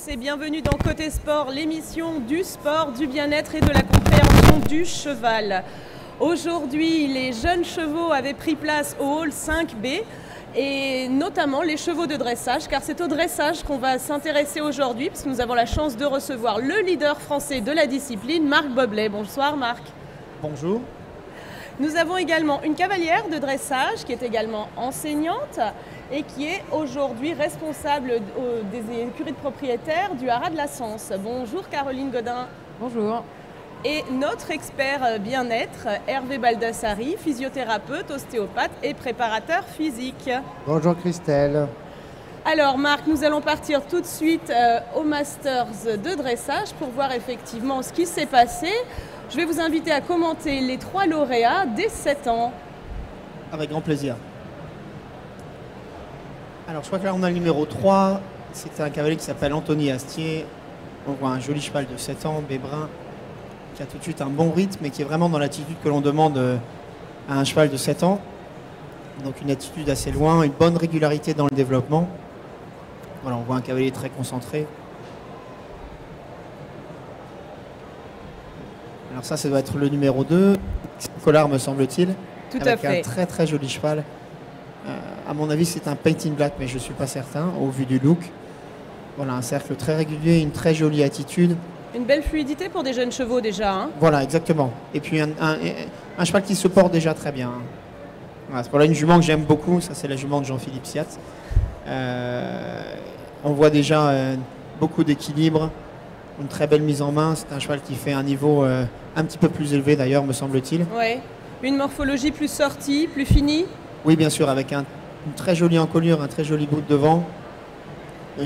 et bienvenue dans Côté Sport, l'émission du sport, du bien-être et de la compréhension du cheval. Aujourd'hui, les jeunes chevaux avaient pris place au hall 5B et notamment les chevaux de dressage, car c'est au dressage qu'on va s'intéresser aujourd'hui, puisque nous avons la chance de recevoir le leader français de la discipline, Marc Boblet. Bonsoir Marc. Bonjour. Nous avons également une cavalière de dressage qui est également enseignante et qui est aujourd'hui responsable des écuries de propriétaires du Haras de la Sens. Bonjour Caroline Godin. Bonjour. Et notre expert bien-être, Hervé Baldassari, physiothérapeute, ostéopathe et préparateur physique. Bonjour Christelle. Alors Marc, nous allons partir tout de suite au Masters de dressage pour voir effectivement ce qui s'est passé. Je vais vous inviter à commenter les 3 lauréats dès 7 ans. Avec grand plaisir. Alors je crois que là on a le numéro 3, c'est un cavalier qui s'appelle Anthony Astier. On voit un joli cheval de 7 ans, Bébrun, qui a tout de suite un bon rythme et qui est vraiment dans l'attitude que l'on demande à un cheval de 7 ans. Donc une attitude assez loin, une bonne régularité dans le développement. Voilà, on voit un cavalier très concentré. Alors ça doit être le numéro 2, Collard me semble-t-il. Tout à fait. Avec un très très joli cheval. À mon avis c'est un painting black, mais je ne suis pas certain au vu du look. Voilà, un cercle très régulier, une très jolie attitude. Une belle fluidité pour des jeunes chevaux déjà. Hein. Voilà, exactement. Et puis un cheval qui se porte déjà très bien. Voilà, c'est pour là une jument que j'aime beaucoup, ça c'est la jument de Jean-Philippe Siat. On voit déjà beaucoup d'équilibre, une très belle mise en main. C'est un cheval qui fait un niveau un petit peu plus élevé d'ailleurs, me semble-t-il. Oui, une morphologie plus sortie, plus finie. Oui, bien sûr, avec une très jolie encolure, un très joli bout de devant.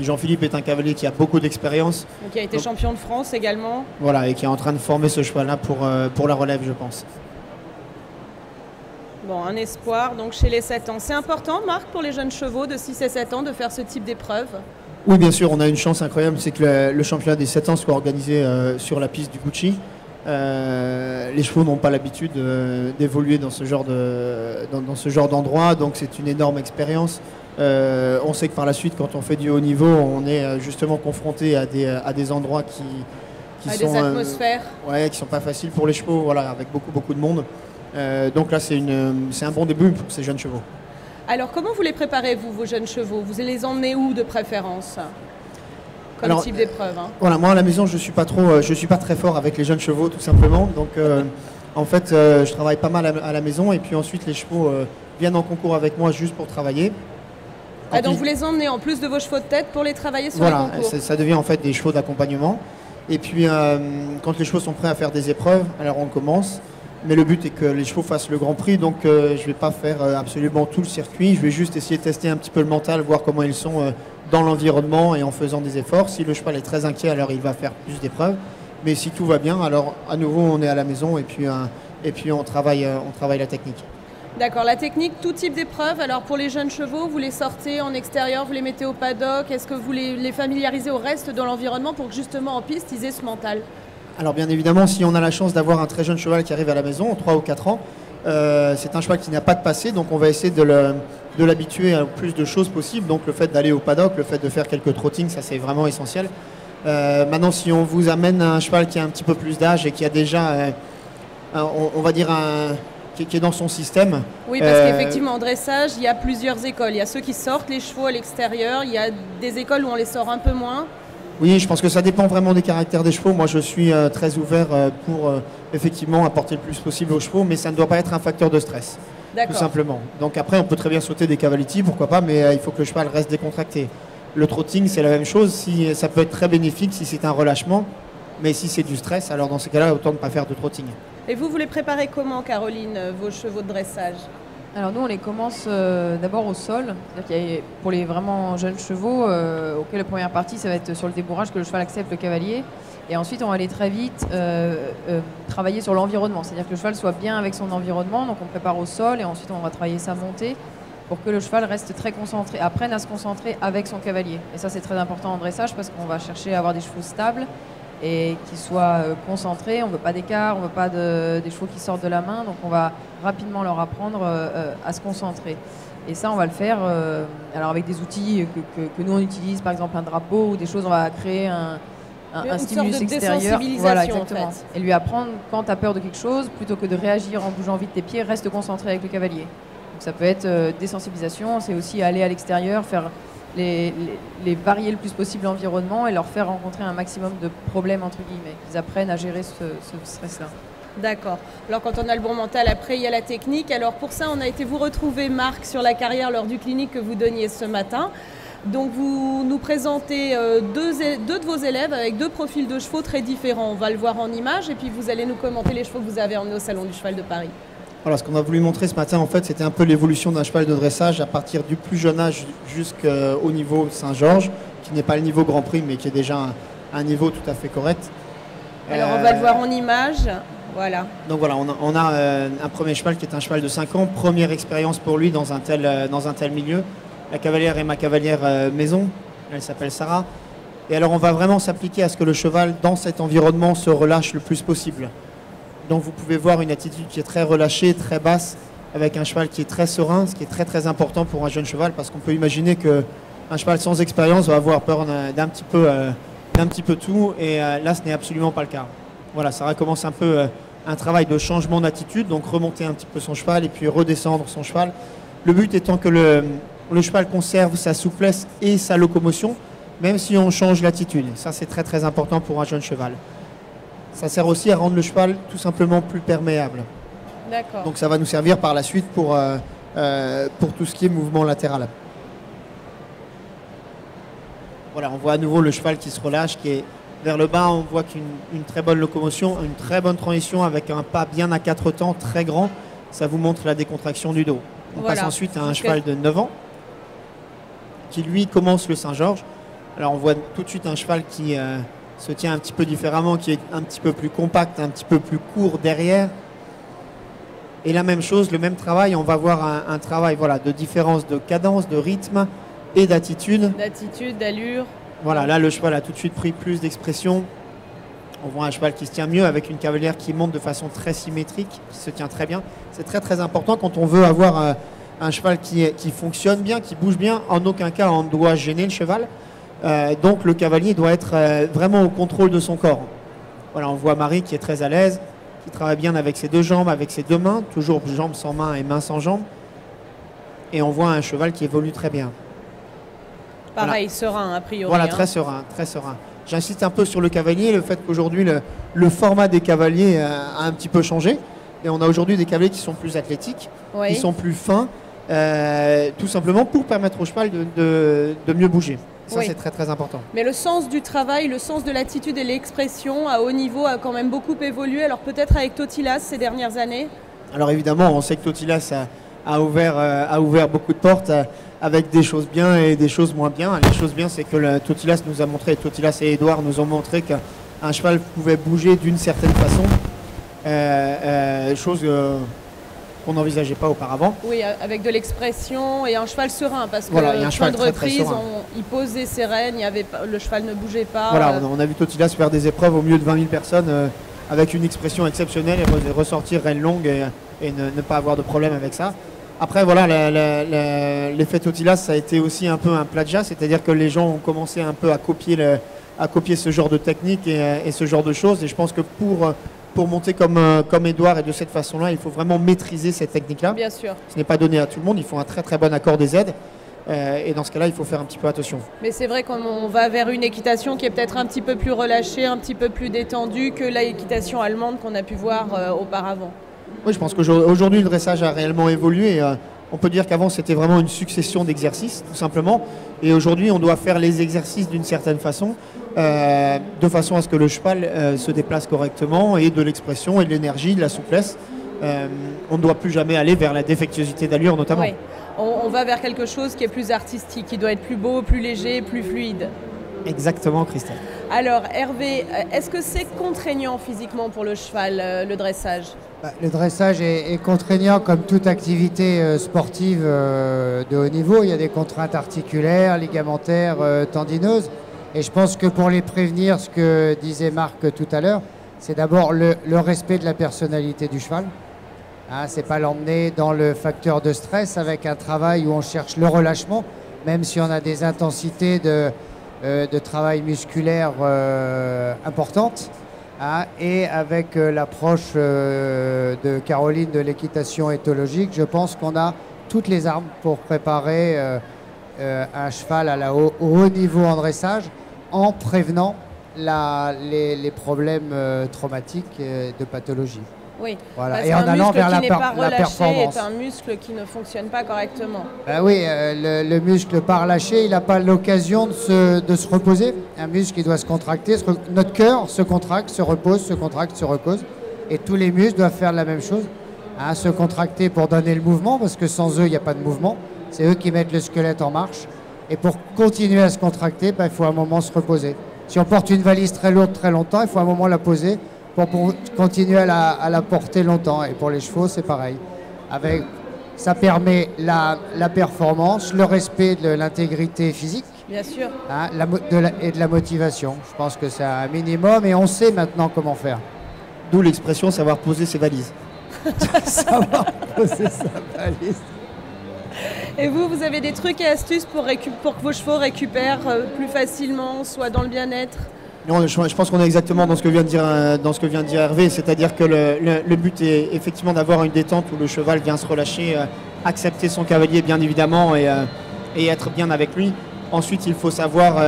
Jean-Philippe est un cavalier qui a beaucoup d'expérience. Qui a été champion de France également. Voilà, et qui est en train de former ce cheval-là pour la relève, je pense. Bon, un espoir donc chez les 7 ans. C'est important, Marc, pour les jeunes chevaux de 6 et 7 ans de faire ce type d'épreuve? Oui, bien sûr, on a une chance incroyable, c'est que le championnat des 7 ans soit organisé sur la piste du Gucci. Les chevaux n'ont pas l'habitude d'évoluer dans ce genre d'endroit, donc c'est une énorme expérience. On sait que par la suite, quand on fait du haut niveau, on est justement confronté à des endroits qui sont des atmosphères. Qui sont pas faciles pour les chevaux, voilà, avec beaucoup de monde. Donc là, c'est un bon début pour ces jeunes chevaux. Alors, comment vous les préparez, vous, vos jeunes chevaux? Vous les emmenez où de préférence? Comme type d'épreuve. Hein. Voilà, moi à la maison, je suis pas très fort avec les jeunes chevaux, tout simplement. Donc, en fait, je travaille pas mal à la maison, et puis ensuite les chevaux viennent en concours avec moi juste pour travailler. Donc vous les emmenez en plus de vos chevaux de tête pour les travailler sur les concours. Voilà, ça devient en fait des chevaux d'accompagnement. Et puis, quand les chevaux sont prêts à faire des épreuves, alors on commence. Mais le but est que les chevaux fassent le Grand Prix, donc je ne vais pas faire absolument tout le circuit. Je vais juste essayer de tester un petit peu le mental, voir comment ils sont dans l'environnement et en faisant des efforts. Si le cheval est très inquiet, alors il va faire plus d'épreuves. Mais si tout va bien, alors à nouveau on est à la maison et puis on travaille la technique. D'accord, la technique, tout type d'épreuve. Alors pour les jeunes chevaux, vous les sortez en extérieur, vous les mettez au paddock. Est-ce que vous les familiarisez au reste de l'environnement pour que justement en piste, ils aient ce mental? Alors bien évidemment, si on a la chance d'avoir un très jeune cheval qui arrive à la maison, 3 ou 4 ans, c'est un cheval qui n'a pas de passé, donc on va essayer de l'habituer à plus de choses possibles. Donc le fait d'aller au paddock, le fait de faire quelques trottings, ça c'est vraiment essentiel. Maintenant, si on vous amène un cheval qui a un petit peu plus d'âge et qui a déjà, on va dire, qui est dans son système. Oui, parce qu'effectivement, en dressage, il y a plusieurs écoles. Il y a ceux qui sortent les chevaux à l'extérieur, il y a des écoles où on les sort un peu moins. Oui, je pense que ça dépend vraiment des caractères des chevaux. Moi, je suis très ouvert pour effectivement apporter le plus possible aux chevaux, mais ça ne doit pas être un facteur de stress, tout simplement. Donc après, on peut très bien sauter des cavaliers, pourquoi pas, mais il faut que le cheval reste décontracté. Le trotting, c'est la même chose. Ça peut être très bénéfique si c'est un relâchement, mais si c'est du stress, alors dans ces cas-là, autant ne pas faire de trotting. Et vous les préparez comment, Caroline, vos chevaux de dressage? Alors nous, on les commence d'abord au sol. Pour les vraiment jeunes chevaux, auxquels la première partie, ça va être sur le débourrage, que le cheval accepte le cavalier. Et ensuite, on va aller très vite travailler sur l'environnement. C'est-à-dire que le cheval soit bien avec son environnement. Donc on prépare au sol et ensuite, on va travailler sa montée pour que le cheval reste très concentré, apprenne à se concentrer avec son cavalier. Et ça, c'est très important en dressage parce qu'on va chercher à avoir des chevaux stables et qui soient concentrés. On ne veut pas d'écart, on ne veut pas des chevaux qui sortent de la main. Donc on va rapidement leur apprendre à se concentrer. Et ça, on va le faire alors avec des outils que nous on utilise, par exemple un drapeau ou des choses, on va créer un stimulus extérieur. Voilà, exactement. En fait. Et lui apprendre, quand tu as peur de quelque chose, plutôt que de réagir en bougeant vite tes pieds, reste concentré avec le cavalier. Donc ça peut être désensibilisation, c'est aussi aller à l'extérieur, faire les varier le plus possible l'environnement et leur faire rencontrer un maximum de problèmes, entre guillemets. Ils apprennent à gérer ce stress-là. D'accord. Alors quand on a le bon mental, après il y a la technique. Alors pour ça, on a été vous retrouver, Marc, sur la carrière lors du clinique que vous donniez ce matin. Donc vous nous présentez deux de vos élèves avec deux profils de chevaux très différents. On va le voir en image et puis vous allez nous commenter les chevaux que vous avez emmenés au Salon du Cheval de Paris. Voilà, ce qu'on a voulu montrer ce matin, en fait, c'était un peu l'évolution d'un cheval de dressage à partir du plus jeune âge jusqu'au niveau Saint-Georges, qui n'est pas le niveau Grand Prix, mais qui est déjà un niveau tout à fait correct. Alors on va le voir en image. Voilà. Donc voilà, on a un premier cheval qui est un cheval de 5 ans, première expérience pour lui dans un tel milieu. La cavalière est ma cavalière maison, elle s'appelle Sarah. Et alors on va vraiment s'appliquer à ce que le cheval, dans cet environnement, se relâche le plus possible. Donc vous pouvez voir une attitude qui est très relâchée, très basse, avec un cheval qui est très serein, ce qui est très très important pour un jeune cheval, parce qu'on peut imaginer qu'un cheval sans expérience va avoir peur d'un petit peu tout, et là ce n'est absolument pas le cas. Voilà, ça recommence un peu un travail de changement d'attitude, donc remonter un petit peu son cheval et puis redescendre son cheval. Le but étant que le cheval conserve sa souplesse et sa locomotion, même si on change l'attitude. Ça, c'est très très important pour un jeune cheval. Ça sert aussi à rendre le cheval tout simplement plus perméable. D'accord. Donc ça va nous servir par la suite pour tout ce qui est mouvement latéral. Voilà, on voit à nouveau le cheval qui se relâche, qui est vers le bas. On voit qu'une très bonne locomotion, une très bonne transition avec un pas bien à 4 temps, très grand. Ça vous montre la décontraction du dos. On passe ensuite à un cheval de 9 ans qui lui commence le Saint-Georges. Alors on voit tout de suite un cheval qui se tient un petit peu différemment, qui est un petit peu plus compact, un petit peu plus court derrière. Et la même chose, le même travail, on va voir un travail de différence de cadence, de rythme et d'attitude. D'attitude, d'allure. Voilà, là le cheval a tout de suite pris plus d'expression. On voit un cheval qui se tient mieux avec une cavalière qui monte de façon très symétrique, qui se tient très bien. C'est très très important quand on veut avoir un cheval qui fonctionne bien, qui bouge bien. En aucun cas on doit gêner le cheval. Donc le cavalier doit être vraiment au contrôle de son corps. Voilà, on voit Marie qui est très à l'aise, qui travaille bien avec ses deux jambes, avec ses deux mains, toujours jambes sans main et mains sans jambes. Et on voit un cheval qui évolue très bien. Pareil, serein a priori. Voilà, très serein, très serein. J'insiste un peu sur le cavalier, le fait qu'aujourd'hui le format des cavaliers a un petit peu changé. Et on a aujourd'hui des cavaliers qui sont plus athlétiques, qui sont plus fins, tout simplement pour permettre au cheval de mieux bouger. Ça, c'est très très important. Mais le sens du travail, le sens de l'attitude et l'expression à haut niveau a quand même beaucoup évolué. Alors peut-être avec Totilas ces dernières années. Alors évidemment, on sait que Totilas a ouvert beaucoup de portes avec des choses bien et des choses moins bien. Les choses bien, c'est que Totilas nous a montré, Totilas et Édouard nous ont montré qu'un cheval pouvait bouger d'une certaine façon, chose qu'on n'envisageait pas auparavant. Oui, avec de l'expression et un cheval serein, parce que voilà, un cheval de très, reprise, très il posait ses rênes, le cheval ne bougeait pas. Voilà, on a vu Totilas faire des épreuves au milieu de 20 000 personnes avec une expression exceptionnelle et ressortir rênes longues et ne pas avoir de problème avec ça. Après, voilà, l'effet Totilas, ça a été aussi un peu un plagiat, c'est-à-dire que les gens ont commencé un peu à copier ce genre de technique et ce genre de choses. Et je pense que pour monter comme Édouard et de cette façon-là, il faut vraiment maîtriser cette technique-là. Bien sûr. Ce n'est pas donné à tout le monde, il faut un très très bon accord des aides. Et dans ce cas-là, il faut faire un petit peu attention. Mais c'est vrai qu'on va vers une équitation qui est peut-être un petit peu plus relâchée, un petit peu plus détendue que l'équitation allemande qu'on a pu voir auparavant. Oui, je pense qu'aujourd'hui, le dressage a réellement évolué. On peut dire qu'avant, c'était vraiment une succession d'exercices, tout simplement. Et aujourd'hui, on doit faire les exercices d'une certaine façon, de façon à ce que le cheval se déplace correctement, et de l'expression, et de l'énergie, de la souplesse. On ne doit plus jamais aller vers la défectuosité d'allure, notamment. Oui, on va vers quelque chose qui est plus artistique, qui doit être plus beau, plus léger, plus fluide. Exactement, Christelle. Alors, Hervé, est-ce que c'est contraignant physiquement pour le cheval, le dressage ? Le dressage est contraignant comme toute activité sportive de haut niveau. Il y a des contraintes articulaires, ligamentaires, tendineuses. Et je pense que pour les prévenir, ce que disait Marc tout à l'heure, c'est d'abord le respect de la personnalité du cheval. Hein, c'est pas l'emmener dans le facteur de stress avec un travail où on cherche le relâchement, même si on a des intensités de travail musculaire importantes. Hein, et avec l'approche de Caroline de l'équitation éthologique, je pense qu'on a toutes les armes pour préparer un cheval au haut niveau en dressage en prévenant les problèmes traumatiques de pathologie. Oui, voilà. Parce Et en allant vers la performance. C'est un muscle qui ne fonctionne pas correctement. Ben oui, le muscle pas relâché, il n'a pas l'occasion de se reposer. Un muscle qui doit se contracter. Notre cœur se contracte, se repose, se contracte, se repose. Et tous les muscles doivent faire la même chose. Hein, se contracter pour donner le mouvement, parce que sans eux, il n'y a pas de mouvement. C'est eux qui mettent le squelette en marche. Et pour continuer à se contracter, ben, il faut à un moment se reposer. Si on porte une valise très lourde très longtemps, il faut à un moment la poser pour continuer à la porter longtemps. Et pour les chevaux, c'est pareil. Ça permet la performance, le respect de l'intégrité physique. Bien sûr. Hein, et de la motivation. Je pense que c'est un minimum et on sait maintenant comment faire. D'où l'expression savoir poser ses valises. Savoir poser sa valise. Et vous avez des trucs et astuces pour que vos chevaux récupèrent plus facilement, soit dans le bien-être? Non, je pense qu'on est exactement dans ce que vient de dire Hervé, c'est-à-dire que le but est effectivement d'avoir une détente où le cheval vient se relâcher, accepter son cavalier bien évidemment et être bien avec lui. Ensuite, il faut savoir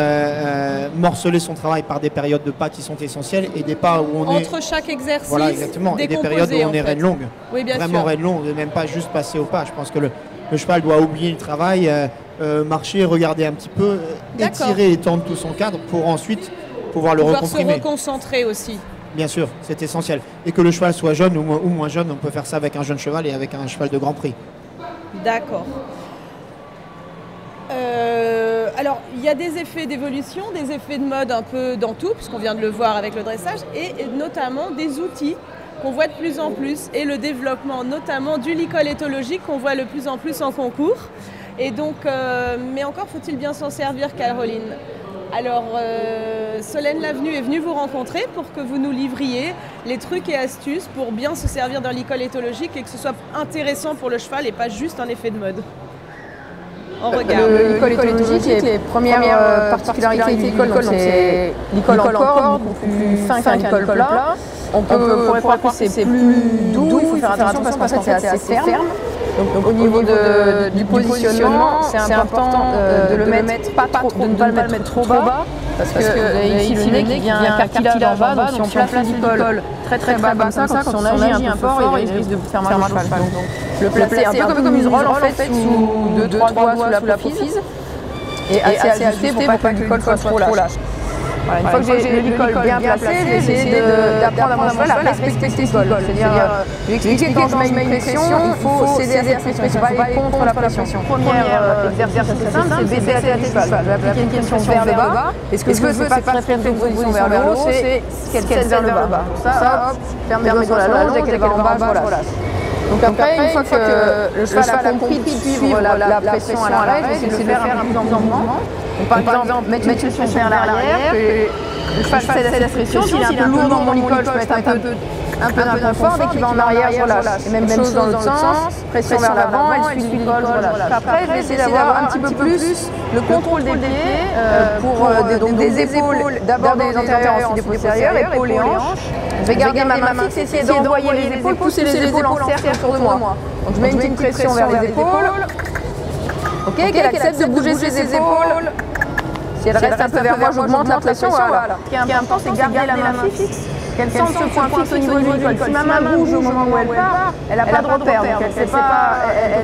morceler son travail par des périodes de pas qui sont essentielles et des pas où on est... Entre chaque exercice, voilà, exactement, et des périodes où on est raide longue. Oui, bien vraiment sûr. raide longue, et même pas juste passer au pas. Je pense que le cheval doit oublier le travail, marcher, regarder un petit peu, étirer et tendre tout son cadre pour ensuite pouvoir le recomprimer. Se reconcentrer aussi. Bien sûr, c'est essentiel. Et que le cheval soit jeune ou moins jeune, on peut faire ça avec un jeune cheval et avec un cheval de Grand Prix. D'accord. Alors, il y a des effets d'évolution, des effets de mode un peu dans tout, puisqu'on vient de le voir avec le dressage, et notamment des outils qu'on voit de plus en plus, et le développement notamment du licol éthologique qu'on voit de plus en plus en concours. Et donc, mais encore faut-il bien s'en servir, Caroline. Alors, Solène Lavenu est venue vous rencontrer pour que vous nous livriez les trucs et astuces pour bien se servir d'un licol éthologique et que ce soit intéressant pour le cheval et pas juste un effet de mode. On regarde. Le licol éthologique, les premières particularités du licol, c'est licol en corde, plus fin qu'un licol plat. On pourrait croire que c'est plus doux, il faut faire attention parce qu'en fait c'est assez ferme. Donc au niveau du positionnement, c'est important de le mettre pas trop, de ne pas le mettre trop bas, parce que vous avez ici le nez qui vient un cartilage en bas, donc si on place le licol très bas comme ça, quand on agit un peu fort, il risque de vous faire mal au cheval. Donc le placer un peu comme une rolle en fait, sous 2-3 doigts sous l'apophyse, et assez ajusté pour pas que le licol soit trop lâche. Voilà, une fois que j'ai le licol bien placé, j'ai essayé d'apprendre à mon cheval à respecter ce licol. C'est-à-dire lui expliquer quand je mets une pression, il faut céder à cette pression, pas aller contre la pression. Premier exercice assez simple, c'est baisser la tête du cheval. Je vais appliquer une pression vers le bas. Et ce que je veux, c'est pas faire une position vers le haut, c'est qu'elle tienne vers le bas. Ça, hop, ferme mes doigts sur la longe, dès qu'elle va en bas, je relâche. Donc après, une fois que le cheval a compris de suivre la pression à l'arrêt, j'essaie de le faire un peu en mouvement. Donc, par exemple, mettre une pression vers l'arrière, que le cheval cède à cette pression. S'il est un peu lourd dans mon licol, je peux mettre un peu d'inconfort. Dès qu'il va en arrière, je relâche. Et même chose dans l'autre sens, pression vers l'avant, elle suit le licol, je relâche. Après, je vais essayer d'avoir un petit peu plus le contrôle des pieds pour des épaules, d'abord des antérieurs, ensuite des postérieurs, épaules et hanches. Je vais garder ma main fixe, essayer d'envoyer les épaules, pousser les épaules en cercle autour de moi. Donc je mets une petite pression vers les épaules. Ok, qu'elle accepte de bouger ses épaules. Si elle reste un peu vers moi, j'augmente la pression. Voilà. Ce qui est important, c'est garder la main fixe. Qu'elle sente ce point fixe au niveau du licol. Si ma main bouge au moment où elle part, elle n'a pas de repère. Donc elle ne peut pas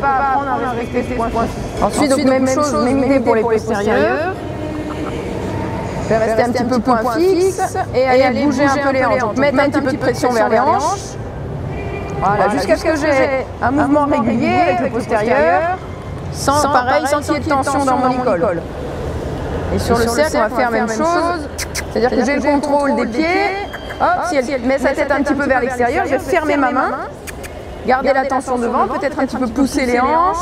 apprendre à respecter ce point fixe. Ensuite, donc même chose, même idée pour les postérieurs. Je vais rester un petit peu point fixe et aller bouger un peu les hanches. Donc mettre un petit peu de pression vers les hanches. Voilà, jusqu'à ce que j'ai un mouvement régulier avec le postérieur. Sans qu'il y ait de tension dans mon licol. Et sur le cercle, on va faire la même chose. C'est-à-dire que j'ai le contrôle des pieds. Hop, si elle met sa tête un petit peu vers l'extérieur, je vais fermer ma main, garder la tension devant, peut-être un petit peu pousser les hanches.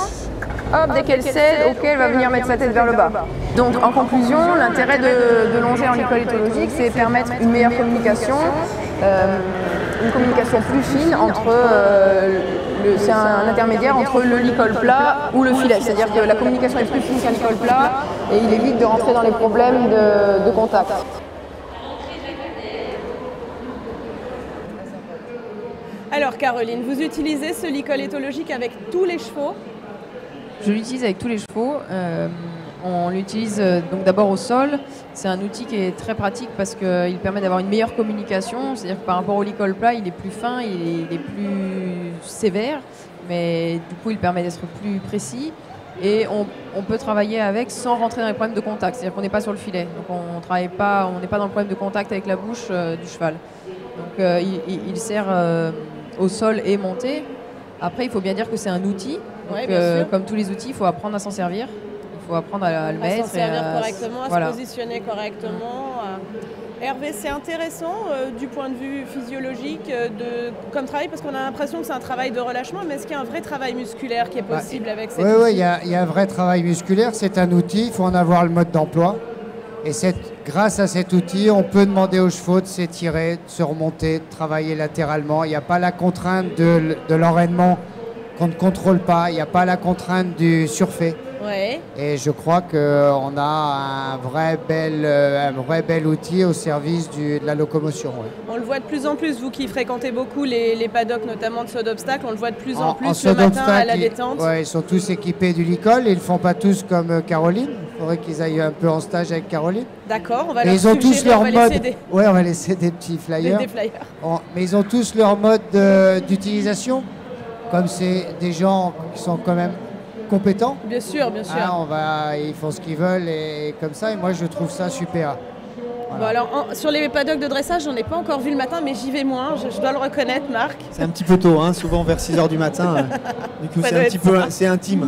Hop, dès qu'elle cède, ok, elle va venir mettre sa tête vers le bas. Donc en conclusion, l'intérêt de longer en licol éthologique, c'est permettre une meilleure communication. une communication plus fine entre c'est un intermédiaire entre le licol plat ou le filet. C'est-à-dire que la communication est plus fine qu'un licol plat et il évite de rentrer dans les problèmes de contact. Alors Caroline, vous utilisez ce licol éthologique avec tous les chevaux? Je l'utilise avec tous les chevaux. On l'utilise donc d'abord au sol. C'est un outil qui est très pratique parce qu'il permet d'avoir une meilleure communication. C'est-à-dire que par rapport au licol plat, il est plus fin, il est plus sévère, mais du coup, il permet d'être plus précis. Et on peut travailler avec sans rentrer dans les problèmes de contact. C'est-à-dire qu'on n'est pas sur le filet. Donc on n'est pas dans le problème de contact avec la bouche du cheval. Donc il sert au sol et monté. Après, il faut bien dire que c'est un outil. Donc, comme tous les outils, il faut apprendre à s'en servir. Il faut apprendre à le mettre. À s'en servir correctement, à se positionner correctement. Hervé, c'est intéressant du point de vue physiologique comme travail, parce qu'on a l'impression que c'est un travail de relâchement, mais est-ce qu'il y a un vrai travail musculaire qui est possible avec cet outil? Oui, il y a un vrai travail musculaire. C'est un outil, il faut en avoir le mode d'emploi. Et grâce à cet outil, on peut demander aux chevaux de s'étirer, de se remonter, de travailler latéralement. Il n'y a pas la contrainte de l'enraînement qu'on ne contrôle pas. Il n'y a pas la contrainte du surfait. Ouais. Et je crois qu'on a un vrai bel outil au service de la locomotion. Ouais. On le voit de plus en plus, vous qui fréquentez beaucoup les paddocks, notamment de saut d'obstacle, on le voit de plus en plus le matin à la détente. Ils sont tous équipés du licol, ils ne le font pas tous comme Caroline. Il faudrait qu'ils aillent un peu en stage avec Caroline. D'accord, on va leur ils ont tous leur mode. Ouais, on va laisser des petits flyers. Des flyers. Mais ils ont tous leur mode d'utilisation. Comme c'est des gens qui sont quand même compétents. Bien sûr, bien sûr. Ils font ce qu'ils veulent et comme ça. Et moi, je trouve ça super. Voilà. Bon, alors, sur les paddocks de dressage, j'en ai pas encore vu le matin, mais j'y vais moins. Je dois le reconnaître, Marc. C'est un petit peu tôt, hein, souvent vers 6h du matin. Du coup, c'est intime.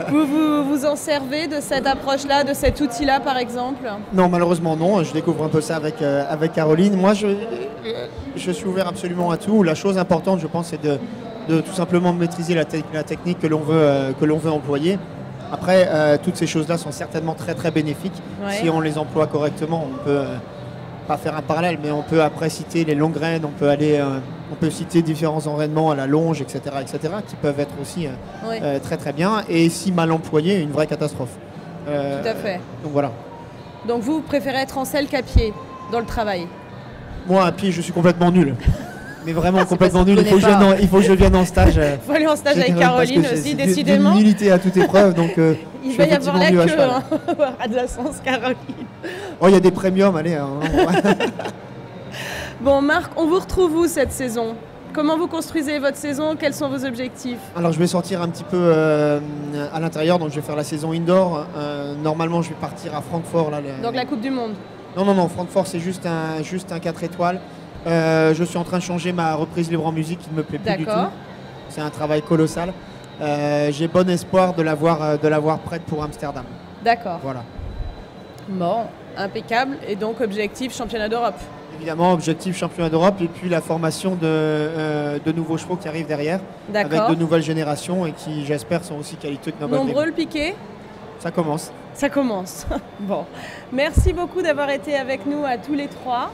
Vous en servez de cette approche-là, de cet outil-là, par exemple? Non, malheureusement, non. Je découvre un peu ça avec Caroline. Moi, je suis ouvert absolument à tout. La chose importante, je pense, c'est de tout simplement maîtriser la technique que l'on veut employer. Après, toutes ces choses-là sont certainement très très bénéfiques. Ouais. Si on les emploie correctement, on peut pas faire un parallèle, mais on peut après citer les longues graines, on peut citer différents enraînements à la longe, etc., qui peuvent être aussi très très bien. Et si mal employés, une vraie catastrophe. Tout à fait. Donc voilà. Donc vous préférez être en selle qu'à pied dans le travail? Moi, à pied, je suis complètement nul. Mais vraiment complètement nul. Il faut que je vienne en stage. Il faut aller en stage avec Caroline aussi, décidément. D'une nullité à toute épreuve. Donc, il va y avoir la queue à de la sens, Caroline. Oh, il y a des premiums, allez. Hein. Bon, Marc, on vous retrouve où cette saison? Comment vous construisez votre saison? Quels sont vos objectifs? Alors, je vais sortir un petit peu à l'intérieur. Donc, je vais faire la saison indoor. Normalement, je vais partir à Francfort. Là, donc, la Coupe du Monde? Non. Francfort, c'est juste un 4 étoiles. Je suis en train de changer ma reprise libre en musique qui ne me plaît plus du tout. C'est un travail colossal. J'ai bon espoir de l'avoir prête pour Amsterdam. D'accord. Voilà. Bon, impeccable. Et donc, objectif championnat d'Europe? Évidemment, objectif championnat d'Europe et puis la formation de nouveaux chevaux qui arrivent derrière. Avec de nouvelles générations et qui, j'espère, sont aussi qualiteux que nos nombreux le piqué? Ça commence. Ça commence. Bon. Merci beaucoup d'avoir été avec nous à tous les trois.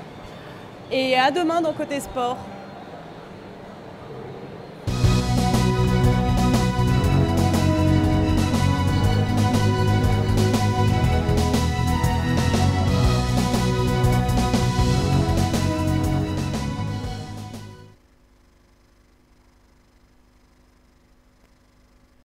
Et à demain dans Côté Sport.